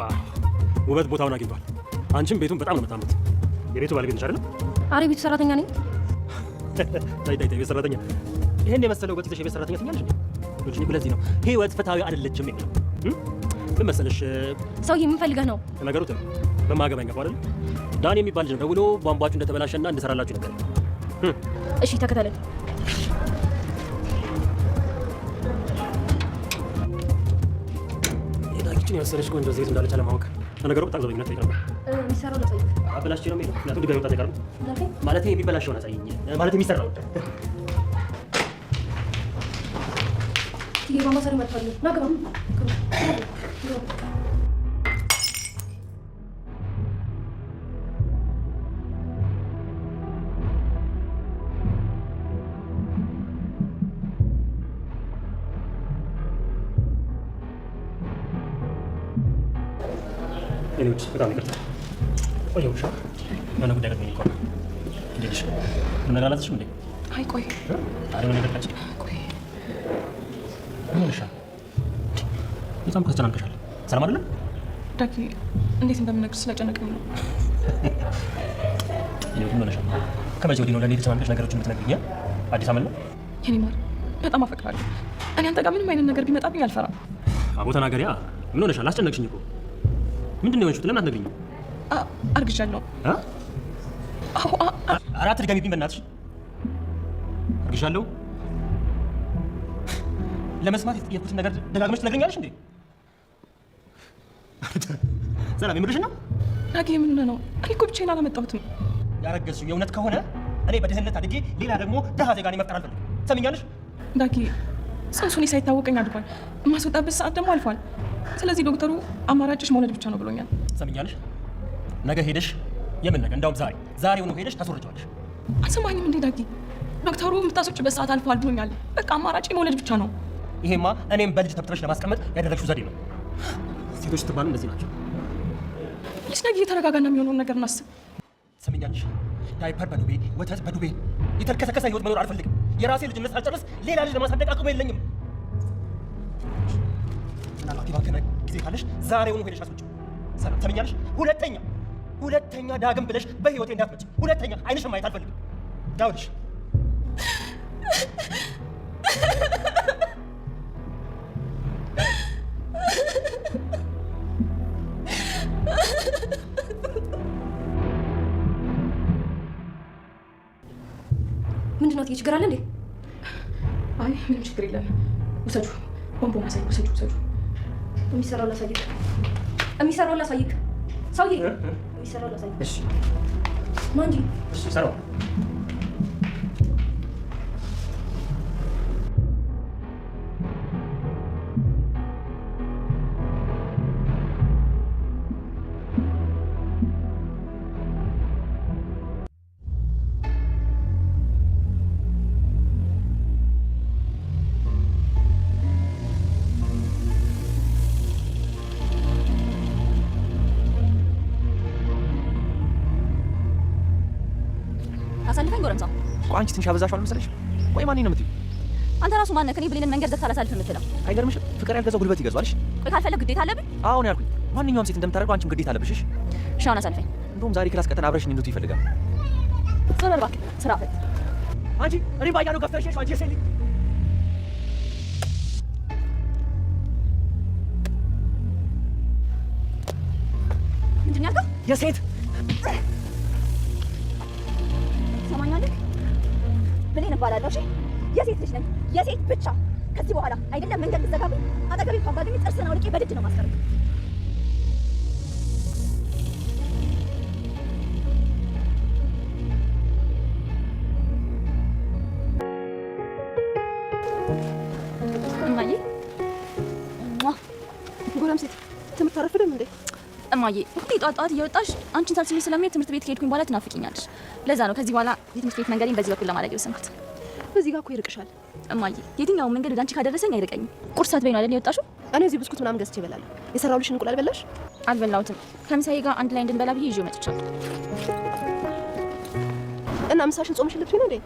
ዋው ውበት ቦታውን አግኝቷል። አንቺም ቤቱን በጣም ነው የምታምሩት። የቤቱ ባለቤት ነሽ አይደል? አረ ቤቱ ሰራተኛ ነኝ። ታይ ቤት ሰራተኛ ይሄን የመሰለው ውበት ይዘሽ የቤት ሰራተኛ ትኛለሽ እንዴ? ልጅ ለዚህ ነው ህይወት ፍትሃዊ አይደለችም የሚለው። ምን መሰለሽ ሰውዬ ምን ፈልገህ ነው? ነገሩ ተው በማገባኝ ገፋ አይደል? ዳኒ የሚባል ልጅ ነው ደውሎ ቧንቧችሁ እንደተበላሸና እንድሰራላችሁ ነገር። እሺ ተከተለኝ። የዳጊችን የመሰለሽ ቆንጆ ሴት እንዳለች አለማወቅ ነገሩ በጣም ዘበኝነት ይቀርባል። የሚሰራው ለሰውዬ አበላሽ ነው የሚለው ምክንያቱም ድጋሚ ወጣት አይቀርም ማለት የሚበላሸውን አሳይኝ ማለት የሚሰራው ይሄ ባማሰሪ መጥቷል። ና ግባ። ሌሎች በጣም ይቅርታ ቆየሁሽ። የሆነ ጉዳይ ገጥሞኝ እኮ ነው። እንዴት ነሽ? ምን ነገር አላዘዝሽም እንዴ? አይ ቆይ አረ ምን ነገር ካች ቆይ ምን ሆነሻል? በጣም ተጨናንቀሻል። ሰላም አይደለም? ዳጊ እንዴት እንደምነግርሽ ስለጨነቀኝ ነው። ምን ሆነሻል? ከመቼ ወዲህ ነው ለእኔ ተጨናንቀሽ ነገሮችን የምትነግሪኝ? አዲስ አመል ነው? የኔ ማር በጣም አፈቅራለሁ። እኔ አንተ ጋር ምንም አይነት ነገር ቢመጣብኝ አልፈራም። አቦ ተናገሪያ። ምን ሆነሻል? አስጨነቅሽኝ እኮ። ምንድን ነው የሆንሽው? ለምን አትነግሪኝም? አርግዣለሁ። አዎ አራት ድጋሚብኝ በእናትሽ። አርግዣለሁ ለመስማት የጠየኩትን ነገር ደጋግመሽ ትነግረኛለሽ እንዴ? ሰላም የምርሽን ነው? ዳጊ ምን ነው? እኔ እኮ ብቻዬን አላመጣሁትም። ያረገዝሽው የእውነት ከሆነ እኔ በድህነት አድጌ ሌላ ደግሞ ድሃ ዜጋ መፍጠር አልፈልግም። ሰምኛለሽ? ዳጊ ጽንሱ እኔ ሳይታወቀኝ አድጓል። የማስወጣበት ሰዓት ደግሞ አልፏል። ስለዚህ ዶክተሩ አማራጭሽ መውለድ ብቻ ነው ብሎኛል። ሰምኛለሽ? ነገ ሄደሽ የምን ነገ እንዳውም ዛሬውኑ ሄደሽ ታስወርጃለሽ። አልሰማኝም እንዴ ዳጊ? ዶክተሩ የምታስወጪበት ሰዓት አልፏል ብሎኛል። በቃ አማራጭ መውለድ ብቻ ነው። ይሄማ እኔም በልጅ ተብትበሽ ለማስቀመጥ ያደረግሽው ዘዴ ነው። ሴቶች ስትባሉ እንደዚህ ናቸው። ልጅ ነገ የተረጋጋና የሚሆነውን ነገር እናስብ። ሰምኛለሽ? ዳይፐር በዱቤ ወተት በዱቤ የተልከሰከሰ ህይወት መኖር አልፈልግም። የራሴ ልጅነት ሳልጨርስ ሌላ ልጅ ለማሳደግ አቅሙ የለኝም። ምናልባት የባከነ ጊዜ ካለሽ ዛሬውኑ ሄደሽ አስወጪው። ሰምኛለሽ? ሁለተኛ ዳግም ብለሽ በህይወቴ እንዳትመጪ። ሁለተኛ አይንሽን ማየት አልፈልግም። ዳውልሽ ምንድን ነው? ችግር አለ እንዴ? አይ ምንም ችግር የለም። ውሰጁ፣ ቦምቦ ማሳይ። ውሰጁ። የሚሰራው ላሳይክ። ሰውዬ የሚሰራው ላሳይክ። እሺ ና እንጂ። እሺ ሰራው። አሳልፈኝ ጎረምሳ። ቆይ አንቺ ትንሽ አበዛሽዋል መሰለሽ። ቆይ ማን ነው የምትይው? አንተ ራሱ ማነህ? ከኔ ብሌንን መንገድ ዘግተህ አላሳልፍም የምትለው? አይገርምሽም? ፍቅር ያልገዛው ጉልበት ይገዛዋልሽ። ቆይ ካልፈለግ ግዴታ አለብኝ? አዎ ነው ያልኩኝ። ማንኛውም ሴት እንደምታደርገው አንቺም ግዴታ አለብሽ። እሺ አሁን አሳልፈኝ። እንደውም ዛሬ ክላስ ቀጠን አብረሽኝ እንድትይ ይፈልጋል። ዞር በል እባክህ፣ ስራ ፈት። አንቺ እኔ ባያለው ገፍተሽ አንቺ ሴት ምንድን ነው ያልከው? የሴት ሰማኛለህ? ብሌን እባላለሁ። እሺ የሴት ልጅ ነኝ፣ የሴት ብቻ። ከዚህ በኋላ አይደለም መንገድ ልትዘጋብኝ፣ አጠገቤ እንኳን ባገኝ ጥርስህን አውልቄ በድድ ነው ማስቀረው። እማዬ ጎረምሴት ትምህርት አረፍድም እንዴ? እማዬ ሁሌ ጧት እየወጣሽ አንቺን ሳልስሚ ስለሚሄድ ትምህርት ቤት ከሄድኩኝ በኋላ ትናፍቂኛለሽ። ለዛ ነው ከዚህ በኋላ የትምህርት ቤት መንገዴን በዚህ በኩል ለማድረግ የወሰንኩት። በዚህ ጋር እኮ ይርቅሻል እማዬ። የትኛውን መንገድ ወደ አንቺ ካደረሰኝ አይርቀኝም። ቁርስ ሳትበይ ነው አይደል የወጣሽው? እኔ እዚህ ብስኩት ምናምን ገዝቼ እበላለሁ። የሰራሁልሽን እንቁላል በላሽ? አልበላሁትም። ከምሳዬ ጋር አንድ ላይ እንድንበላ ብዬ ይዤው መጥቻለሁ። እና ምሳሽን ጾምሽ ልትይ ነው እንዴ?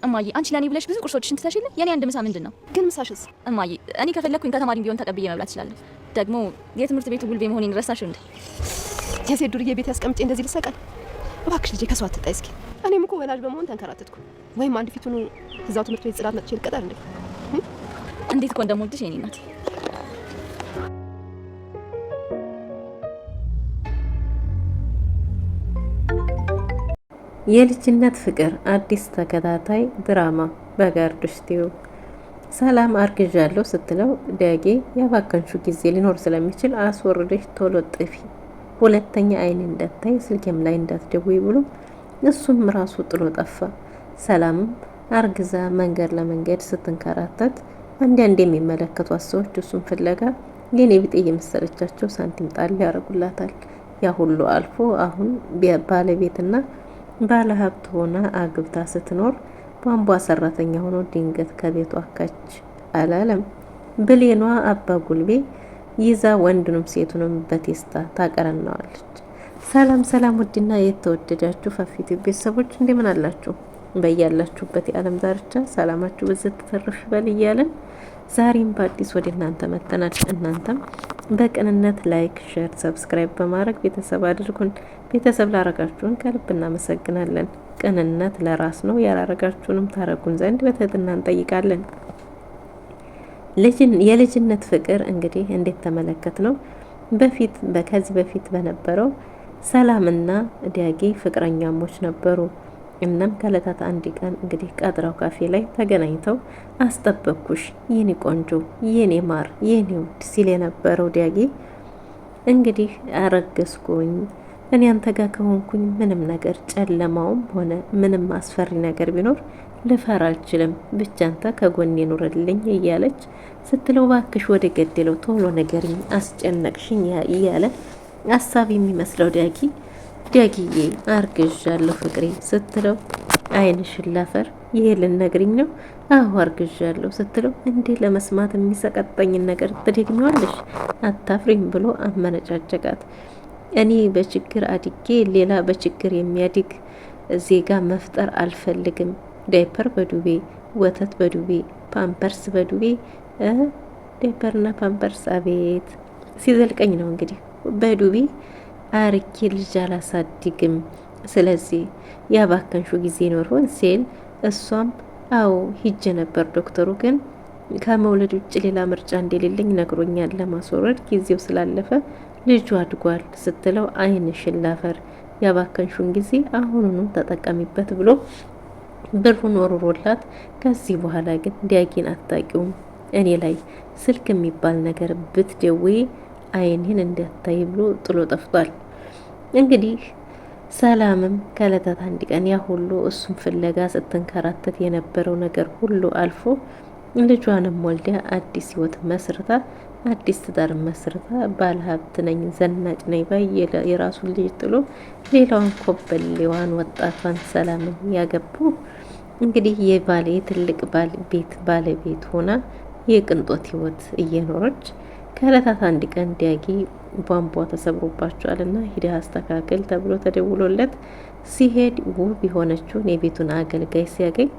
እማዬ አንቺ ለኔ ብለሽ ብዙ ቁርሶችሽን ትተሽልኝ የኔ አንድ ምሳ ምንድነው? ግን ምሳሽስ? እማዬ እኔ ከፈለኩኝ ከተማሪም ቢሆን ተቀብዬ መብላት እችላለሁ። ደግሞ የትምህርት ቤቱ ጉልቤ መሆኔን ረሳሽው እንዴ? የሴት ዱርዬ ቤት ያስቀምጬ እንደዚህ ልሰቃል? እባክሽ ልጄ ከሷ አትጣይ እስኪ። እኔም እኮ ወላጅ በመሆን ተንከራተትኩ። ወይም አንድ ፊቱን እዛው ትምህርት ቤት ጽዳት መጥቼ ልቀጠር እንዴ? እንዴት እኮ እንደምወድሽ የኔ እናት። የልጅነት ፍቅር አዲስ ተከታታይ ድራማ በጋርዶሽ ቲዩብ። ሰላም አርግዣለሁ ስትለው ዳጊ ያባከንሹ ጊዜ ሊኖር ስለሚችል አስወርደሽ ቶሎ ጥፊ፣ ሁለተኛ አይን እንዳታይ ስልኬም ላይ እንዳትደውይ ብሎ እሱም ራሱ ጥሎ ጠፋ። ሰላምም አርግዛ መንገድ ለመንገድ ስትንከራተት አንዳንድ የሚመለከቷት ሰዎች እሱን ፍለጋ የኔ ቢጤ የመሰለቻቸው ሳንቲም ጣል ያደርጉላታል። ያ ሁሉ አልፎ አሁን ባለቤትና ባለ ሀብት ሆና አግብታ ስትኖር ቧንቧ ሰራተኛ ሆኖ ድንገት ከቤቷ አካች አላለም። ብሌኗ አባ ጉልቤ ይዛ ወንዱንም ሴቱንም በቴስታ ታቀረናዋለች። ሰላም ሰላም! ውድና የተወደዳችሁ ፋፊቲ ቤተሰቦች እንደምን አላችሁ? በያላችሁበት የዓለም ዳርቻ ሰላማችሁ በዘት ተተርፍ በል እያለን ዛሬም በአዲስ ወደ እናንተ መተናል። እናንተም በቅንነት ላይክ፣ ሼር፣ ሰብስክራይብ በማድረግ ቤተሰብ አድርጉን። ቤተሰብ ላረጋችሁን ከልብ እናመሰግናለን። ቅንነት ለራስ ነው። ያላረጋችሁንም ታረጉን ዘንድ በትህትና እንጠይቃለን። የልጅነት ፍቅር እንግዲህ እንዴት ተመለከት ነው። ከዚህ በፊት በነበረው ሰላምና ዳጊ ፍቅረኛሞች ነበሩ። እናም ከለታት አንድ ቀን እንግዲህ ቀጥራው ካፌ ላይ ተገናኝተው አስጠበቅኩሽ የኔ ቆንጆ፣ የኔ ማር፣ የኔ ውድ ሲል የነበረው ዳጊ እንግዲህ አረገዝኩኝ እኔ አንተ ጋር ከሆንኩኝ ምንም ነገር ጨለማውም ሆነ ምንም አስፈሪ ነገር ቢኖር ልፈራ አልችልም፣ ብቻ አንተ ከጎኔ ኑርልኝ እያለች ስትለው ባክሽ ወደ ገደለው ቶሎ ነገርኝ አስጨነቅሽኝ እያለ ሀሳብ የሚመስለው ዳጊዬ አርግዣለሁ ፍቅሬ ስትለው አይንሽን ላፈር ይሄ ልነግሪኝ ነው? አዎ አርግዣለሁ ስትለው እንዴ ለመስማት የሚሰቀጠኝን ነገር ትደግሚዋለሽ? አታፍሪም ብሎ አመነጫጨቃት። እኔ በችግር አድጌ ሌላ በችግር የሚያድግ ዜጋ መፍጠር አልፈልግም። ዳይፐር በዱቤ፣ ወተት በዱቤ፣ ፓምፐርስ በዱቤ፣ ዳይፐርና ፓምፐርስ አቤት ሲዘልቀኝ ነው እንግዲህ በዱቤ አርኬ ልጅ አላሳድግም። ስለዚህ ያባከንሹ ጊዜ ኖሮን ሲል እሷም አዎ ሂጄ ነበር፣ ዶክተሩ ግን ከመውለድ ውጭ ሌላ ምርጫ እንደሌለኝ ነግሮኛል። ለማስወረድ ጊዜው ስላለፈ ልጁ አድጓል ስትለው አይንሽን ላፈር ያባከንሹን ጊዜ አሁኑኑ ተጠቀሚበት ብሎ ብሩን ወርሮላት፣ ከዚህ በኋላ ግን ዳጊን አታውቂውም፣ እኔ ላይ ስልክ የሚባል ነገር ብትደውይ አይኔን እንዳታይ ብሎ ጥሎ ጠፍቷል። እንግዲህ ሰላምም ከለታት አንድ ቀን ያ ሁሉ እሱን ፍለጋ ስትንከራተት የነበረው ነገር ሁሉ አልፎ ልጇንም ወልዳ አዲስ ህይወት መስርታ አዲስ ትዳር መስርታ ባለሀብት ነኝ ዘናጭ ነኝ ባይ የራሱን ልጅ ጥሎ ሌላዋን ኮበሌዋን ወጣቷን ሰላምን ያገቡ እንግዲህ የባሌ ትልቅ ቤት ባለቤት ሆና የቅንጦት ህይወት እየኖረች ከለታት አንድ ቀን ዳጊ ቧንቧ ተሰብሮባቸዋልና ሂደህ አስተካከል ተብሎ ተደውሎለት ሲሄድ ውብ የሆነችውን የቤቱን አገልጋይ ሲያገኝ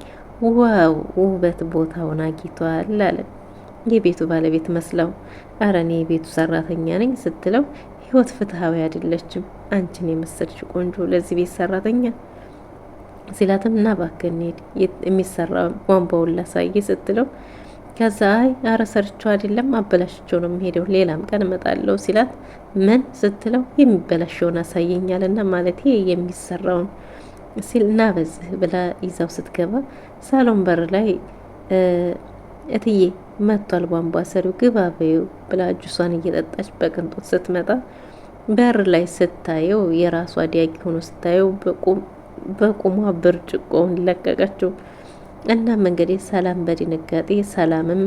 ዋው ውበት ቦታውን አግኝቷል አለ። የቤቱ ባለቤት መስለው አረ እኔ የቤቱ ሰራተኛ ነኝ ስትለው ህይወት ፍትሃዊ አይደለችም፣ አንቺን የመሰልሽ ቆንጆ ለዚህ ቤት ሰራተኛ ሲላትም እና እባክህ እንሂድ የሚሰራ ቧንቧውን ላሳይ ስትለው ከዛ አረ ሰርቸው አይደለም አበላሽቸው ነው የምሄደው ሌላም ቀን እመጣለሁ ሲላት ምን ስትለው የሚበላሸውን አሳየኛልና ማለት የሚሰራውን ሲል እና በዚህ ብላ ይዛው ስትገባ ሳሎን በር ላይ እትዬ መጥቷል ቧንቧ ሰሪው ግባ በይው ብላ ጁሷን እየጠጣች በቅንጦት ስትመጣ በር ላይ ስታየው የራሷ ዳጊ ሆኖ ስታየው በቁሟ ብርጭቆውን ለቀቀችው። እናም እንግዲህ ሰላም በድንጋጤ ሰላምም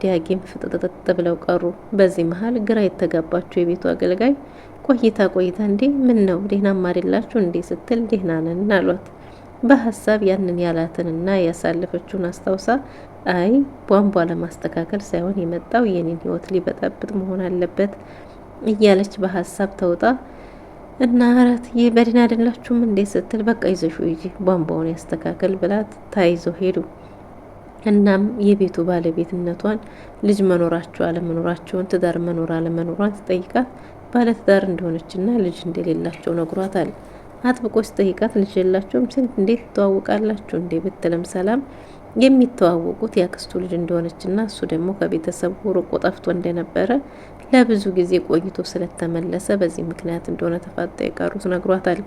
ዳጊም ፍጥጥጥ ብለው ቀሩ። በዚህ መሀል ግራ የተጋባቸው የቤቱ አገልጋይ ቆይታ እንዴ ምን ነው ደህናም አይደላችሁ እንዴ ስትል ደህና ነን አሏት። በሀሳብ ያንን ያላትንና ያሳለፈችውን አስታውሳ አይ ቧንቧ ለማስተካከል ሳይሆን የመጣው የኔን ህይወት ሊበጠብጥ መሆን አለበት እያለች በሀሳብ ተውጣ እና አራት ይህ በድን አይደላችሁም እንዴ ስትል በቃ ይዘሹ ሂጂ ቧንቧውን ያስተካከል ብላት ተያይዘው ሄዱ። እናም የቤቱ ባለቤትነቷን ልጅ መኖራቸው አለመኖራቸውን ትዳር መኖር አለመኖሯን ትጠይቃት ባለትዳር እንደሆነችና ልጅ እንደሌላቸው ነግሯታል። አጥብቆ ሲጠይቃት ልጅ የላቸውም ሲል እንዴት ትተዋወቃላችሁ እንዴ ብትልም ሰላም የሚተዋወቁት ያክስቱ ልጅ እንደሆነችና እሱ ደግሞ ከቤተሰቡ ርቆ ጠፍቶ እንደነበረ ለብዙ ጊዜ ቆይቶ ስለተመለሰ በዚህ ምክንያት እንደሆነ ተፋጠ የቀሩት ነግሯታል።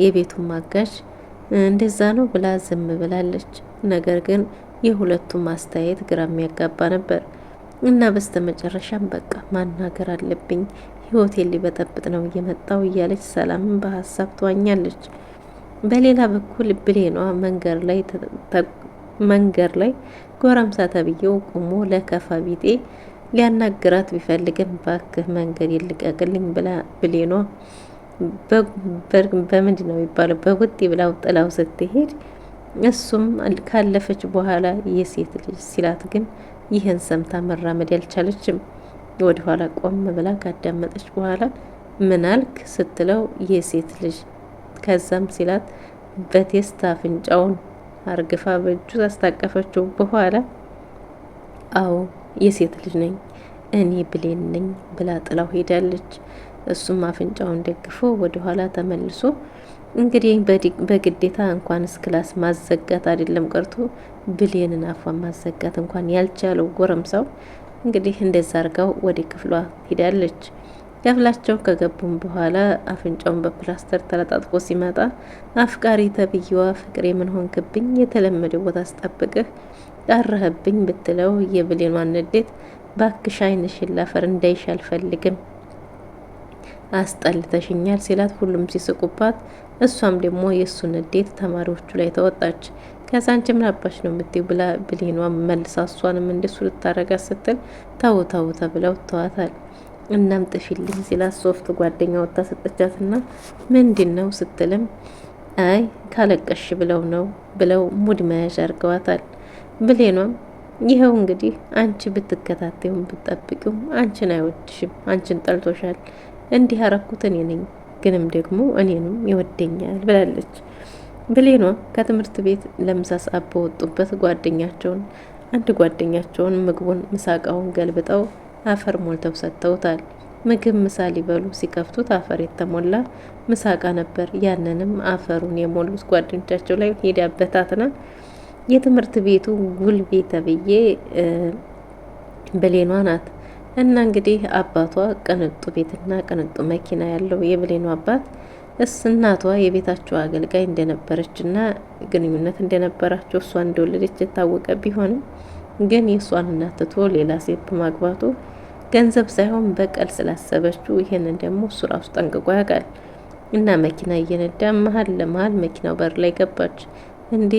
የቤቱን ማጋዥ እንደዛ ነው ብላ ዝም ብላለች። ነገር ግን የሁለቱም አስተያየት ግራ የሚያጋባ ነበር እና በስተመጨረሻም በቃ ማናገር አለብኝ ህይወቴን ሊበጠብጥ ነው እየመጣው እያለች ሰላምን በሀሳብ ትዋኛለች። በሌላ በኩል ብሌኗ መንገድ ላይ ጎረምሳ ተብዬው ቆሞ ለከፋ ቢጤ ሊያናግራት ቢፈልግም ባክህ መንገድ ይልቀቅልኝ ብላ ብሌኗ በምንድን ነው የሚባለው በቡጢ ብላው ጥላው ስትሄድ እሱም ካለፈች በኋላ የሴት ልጅ ሲላት ግን ይህን ሰምታ መራመድ ያልቻለችም ወደ ኋላ ቆም ብላ ካዳመጠች በኋላ ምን አልክ ስትለው የሴት ልጅ ከዛም ሲላት በቴስታ አፍንጫውን አርግፋ በእጁ አስታቀፈችው። በኋላ አዎ የሴት ልጅ ነኝ እኔ ብሌን ነኝ ብላ ጥላው ሄዳለች። እሱም አፍንጫውን ደግፎ ወደ ኋላ ተመልሶ እንግዲህ በግዴታ እንኳንስ ክላስ ማዘጋት አይደለም ቀርቶ ብሌንን አፏን ማዘጋት እንኳን ያልቻለው ጎረምሳው እንግዲህ እንደዛ አርጋው ወደ ክፍሏ ሄዳለች። ክፍላቸው ከገቡም በኋላ አፍንጫውን በፕላስተር ተለጣጥፎ ሲመጣ አፍቃሪ ተብዬዋ ፍቅሬ ምን ሆንክብኝ የተለመደ ቦታ አስጠብቅህ ቀረህብኝ ብትለው የብሌኗን ንዴት ባክሽ ዓይንሽን ላፈር እንዳይሽ አልፈልግም አስጠልተሽኛል ሲላት ሁሉም ሲስቁባት እሷም ደግሞ የእሱ ንዴት ተማሪዎቹ ላይ ተወጣች። ከዛ አንቺ ምን አባሽ ነው የምትይው ብላ ብሌኗ መልሳ እሷንም እንደሱ ልታረጋት ስትል ተው ተብለው ተዋታል። እናም ጥፊልኝ ሲላት ሶፍት ጓደኛ ወጣ ሰጠቻትና ምንድን ነው ስትልም አይ ካለቀሽ ብለው ነው ብለው ሙድ መያዣ አርገዋታል። ብሌኗም ይኸው እንግዲህ አንቺ ብትከታተዩም ብትጠብቂውም አንቺን አይወድሽም፣ አንቺን ጠልቶሻል። እንዲህ አረኩት እኔ ነኝ ግንም ደግሞ እኔንም ይወደኛል ብላለች። ብሌኗ ከትምህርት ቤት ለምሳ ሰዓት በወጡበት ጓደኛቸውን ምግቡን ምሳቃውን ገልብጠው አፈር ሞልተው ሰጥተውታል። ምግብ ምሳ ሊበሉ ሲከፍቱት አፈር የተሞላ ምሳቃ ነበር። ያንንም አፈሩን የሞሉት ጓደኞቻቸው ላይ ሄዳበታትና የትምህርት ቤቱ ጉልቤ ተብዬ ብሌኗ ናት። እና እንግዲህ አባቷ ቅንጡ ቤትና ቅንጡ መኪና ያለው የብሌኗ አባት እናቷ የቤታቸው አገልጋይ እንደነበረችና ግንኙነት እንደነበራቸው እሷ እንደወለደች የታወቀ ቢሆንም ግን የእሷን እናት ትቶ ሌላ ሴት በማግባቱ ገንዘብ ሳይሆን በቀል ስላሰበችው ይሄንን ደግሞ እሱ ራሱ ጠንቅቆ ያውቃል። እና መኪና እየነዳ መሀል ለመሀል መኪናው በር ላይ ገባች። እንዴ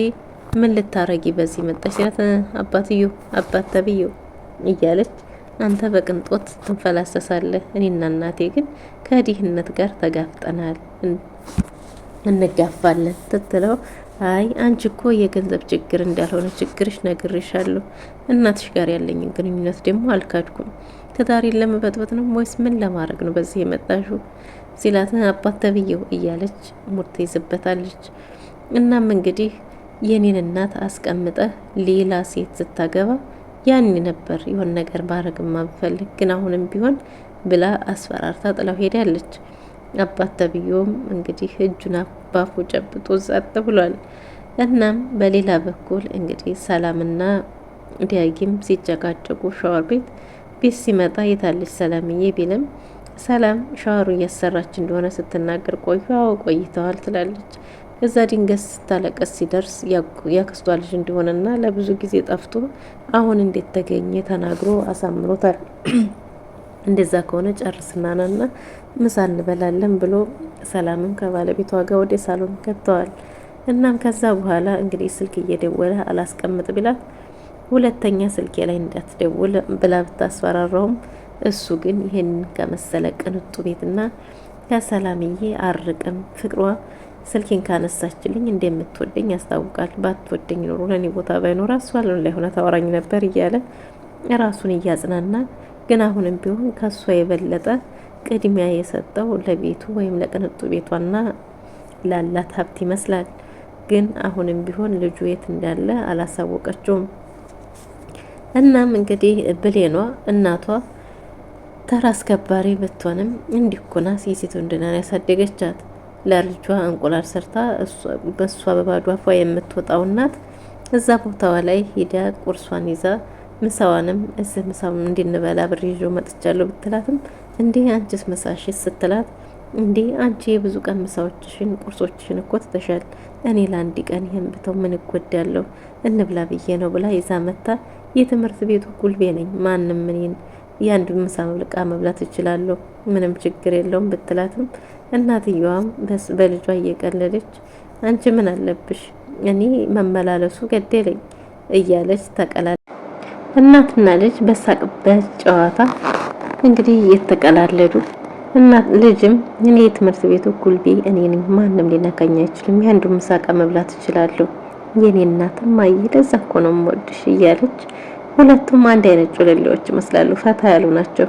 ምን ልታረጊ በዚህ መጣሽ ሲላት አባት ተብዬው እያለች አንተ በቅንጦት ትንፈላሰሳለህ፣ እኔና እናቴ ግን ከድህነት ጋር ተጋፍጠናል እንጋፋለን ትትለው አይ አንቺ እኮ የገንዘብ ችግር እንዳልሆነ ችግርሽ ነግሬሻለሁ። እናትሽ ጋር ያለኝን ግንኙነት ደግሞ አልካድኩም። ትዳሬን ለመበጥበጥ ነው ወይስ ምን ለማድረግ ነው በዚህ የመጣሽው ሲላት አባት ተብዬው እያለች ሙድ ትይዝበታለች። እናም እንግዲህ የኔን እናት አስቀምጠህ ሌላ ሴት ስታገባ ያን ነበር የሆነ ነገር ማድረግማ ብፈልግ ግን አሁንም ቢሆን ብላ አስፈራርታ ጥላው ሄዳለች። አባት ተብዬውም እንግዲህ እጁን አባፉ ጨብጦ ጸጥ ብሏል። እናም በሌላ በኩል እንግዲህ ሰላምና ዲያጊም ሲጨቃጨቁ ሻወር ቤት ሲመጣ የታለች ሰላምዬ ቢልም ሰላም ሻወሩ እያሰራች እንደሆነ ስትናገር ቆይተዋል ትላለች። እዛ ድንገት ስታለቀስ ሲደርስ ያክስቷ ልጅ እንደሆነና ለብዙ ጊዜ ጠፍቶ አሁን እንዴት ተገኘ ተናግሮ አሳምኖታል። እንደዛ ከሆነ ጨርስናና ምሳ እንበላለን ብሎ ሰላምም ከባለቤቷ ጋር ወደ ሳሎን ገብተዋል። እናም ከዛ በኋላ እንግዲህ ስልክ እየደወለ አላስቀምጥ ቢላት ሁለተኛ ስልኬ ላይ እንዳትደውል ብላ ብታስፈራራውም እሱ ግን ይሄን ከመሰለ ቅንጡ ቤትና ከሰላምዬ አርቅም ፍቅሯ ስልኬን ካነሳችልኝ እንደምትወደኝ ያስታውቃል። ባትወደኝ ኖሮ ለኔ ቦታ ባይኖር አስዋለን ላይ ሆነ ታወራኝ ነበር እያለ ራሱን እያጽናና ግን አሁንም ቢሆን ከሷ የበለጠ ቅድሚያ የሰጠው ለቤቱ ወይም ለቅንጡ ቤቷና ላላት ሀብት ይመስላል። ግን አሁንም ቢሆን ልጁ የት እንዳለ አላሳወቀችውም። እናም እንግዲህ ብሌኗ እናቷ ተራ አስከባሪ ብትሆንም እንዲኮና ሴት ወንድና ያሳደገቻት ለልጇ እንቁላል ሰርታ በሷ በባዶ አፏ የምትወጣው እናት እዛ ቦታዋ ላይ ሂዳ ቁርሷን ይዛ ምሳዋንም እዚህ ምሳውን እንድንበላ ብር ይዞ መጥቻለሁ ብትላትም እንዴ አንቺስ ምሳሽ ስትላት እንዴ አንቺ የብዙ ቀን ምሳዎችሽን ቁርሶችሽን እኮ ትተሻል፣ እኔ ለአንድ ቀን ይሄን ብተው ምን እጎዳለሁ እንብላ ብዬ ነው ብላ ይዛ መታ የትምህርት ቤቱ ጉልቤ ነኝ ማንም እኔን ያንዱ ምሳ መልቃ መብላት እችላለሁ ምንም ችግር የለውም ብትላትም እናትየዋም በልጇ እየቀለደች አንቺ ምን አለብሽ እኔ መመላለሱ ገደለኝ እያለች ተቀላል። እናትና ልጅ በሳቅበት ጨዋታ እንግዲህ እየተቀላለዱ እናት ልጅም እኔ የትምህርት ቤቱ ጉልቤ እኔ ነኝ ማንም ሊነካኝ አይችልም ያንዱ ምሳቃ መብላት እችላለሁ የኔ እናትም ለዛ እኮ ነው የምወድሽ እያለች ሁለቱም አንድ አይነት ጩልሌዎች ይመስላሉ፣ ፈታ ያሉ ናቸው።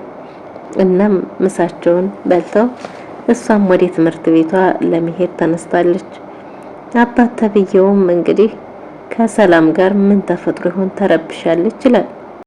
እናም ምሳቸውን በልተው እሷም ወደ ትምህርት ቤቷ ለመሄድ ተነስታለች። አባት ተብየውም እንግዲህ ከሰላም ጋር ምን ተፈጥሮ ይሆን ተረብሻለች ይላል።